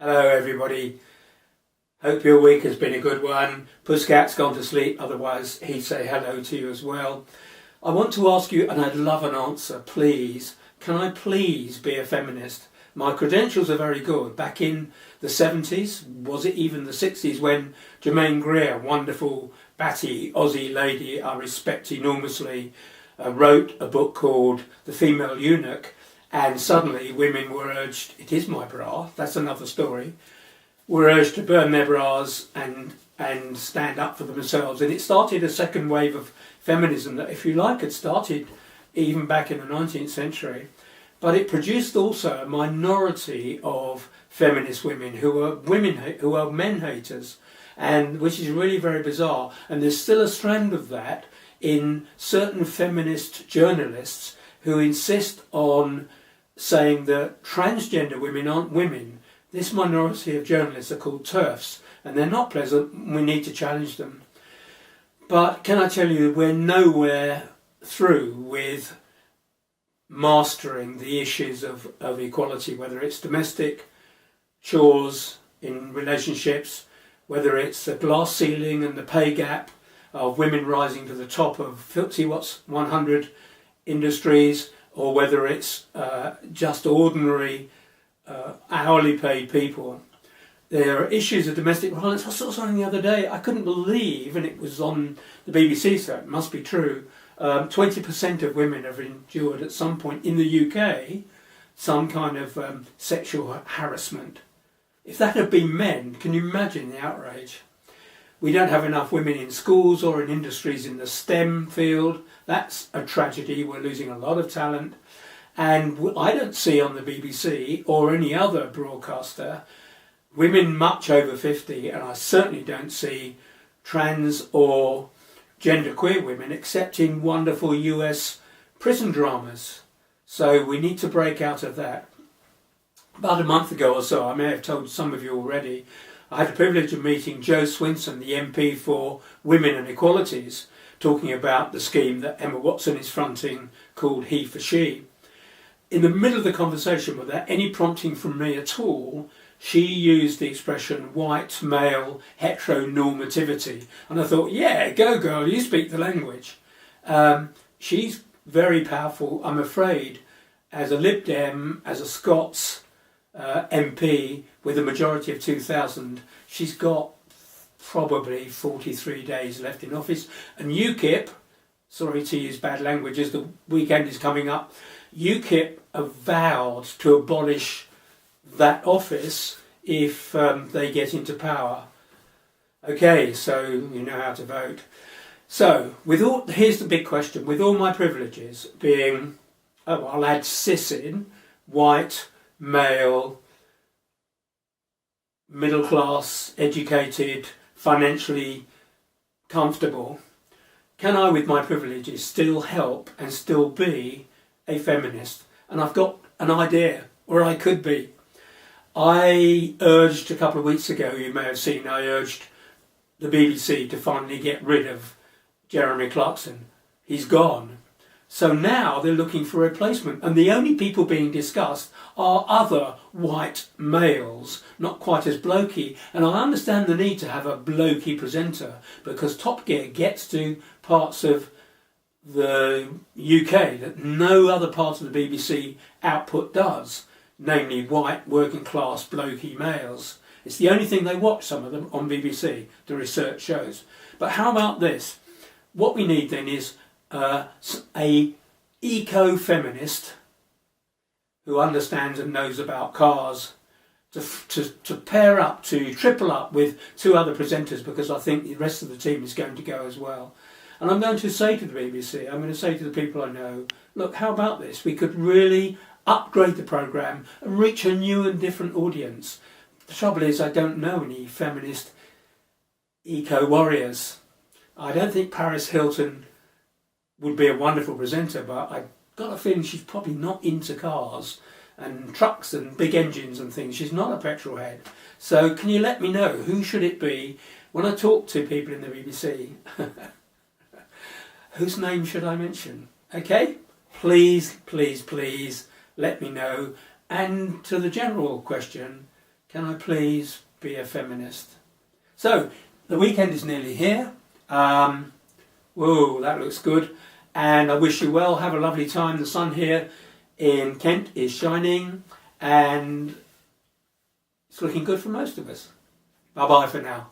Hello everybody, hope your week has been a good one. Pussycat's gone to sleep, otherwise he'd say hello to you as well. I want to ask you, and I'd love an answer, please, can I please be a feminist? My credentials are very good. Back in the 70s, was it even the 60s, when Germaine Greer, wonderful batty Aussie lady I respect enormously, wrote a book called The Female Eunuch, and suddenly women were urged, it is my bra, that's another story, were urged to burn their bras and stand up for themselves. And it started a second wave of feminism that, if you like, had started even back in the 19th century. But it produced also a minority of feminist women who are men haters, and which is really very bizarre. And there's still a strand of that in certain feminist journalists who insist on saying that transgender women aren't women. This minority of journalists are called TERFs, and they're not pleasant. We need to challenge them. But can I tell you, we're nowhere through with mastering the issues of equality, whether it's domestic chores in relationships, whether it's the glass ceiling and the pay gap of women rising to the top of FTSE 100 industries, or whether it's just ordinary hourly paid people. There are issues of domestic violence. I saw something the other day, I couldn't believe, and it was on the BBC, so it must be true, 20% of women have endured at some point in the UK some kind of sexual harassment. If that had been men, can you imagine the outrage? We don't have enough women in schools or in industries in the STEM field. That's a tragedy. We're losing a lot of talent. And I don't see on the BBC or any other broadcaster women much over 50, and I certainly don't see trans or genderqueer women except in wonderful US prison dramas. So we need to break out of that. About a month ago or so, I may have told some of you already, I had the privilege of meeting Jo Swinson, the MP for Women and Equalities, talking about the scheme that Emma Watson is fronting called He for She. In the middle of the conversation, without any prompting from me at all, she used the expression white male heteronormativity. And I thought, yeah, go girl, you speak the language. She's very powerful, I'm afraid, as a Lib Dem, as a Scots MP with a majority of 2,000. She's got probably 43 days left in office. And UKIP, sorry to use bad language as the weekend is coming up, UKIP have vowed to abolish that office if they get into power. Okay, so you know how to vote. So, here's the big question. With all my privileges being, I'll add cis in, white, male, middle class, educated, financially comfortable, can I, with my privileges, still help and still be a feminist? And I've got an idea where I could be. I urged a couple of weeks ago, you may have seen, I urged the BBC to finally get rid of Jeremy Clarkson. He's gone. So now they're looking for a replacement, and the only people being discussed are other white males, not quite as blokey. And I understand the need to have a blokey presenter, because Top Gear gets to parts of the UK that no other part of the BBC output does, namely white, working class, blokey males. It's the only thing they watch, some of them, on BBC, the research shows. But how about this? What we need then is a eco-feminist who understands and knows about cars to pair up, to triple up with two other presenters, because I think the rest of the team is going to go as well. And I'm going to say to the BBC, I'm going to say to the people I know, look, how about this? We could really upgrade the programme and reach a new and different audience. The trouble is, I don't know any feminist eco-warriors. I don't think Paris Hilton would be a wonderful presenter, but I've got a feeling she's probably not into cars and trucks and big engines and things. She's not a petrol head. So can you let me know, who should it be when I talk to people in the BBC? Whose name should I mention? Okay? Please, please, please let me know. And to the general question, Can I please be a feminist? So, the weekend is nearly here. Whoa, that looks good. And I wish you well. Have a lovely time. The sun here in Kent is shining and it's looking good for most of us. Bye-bye for now.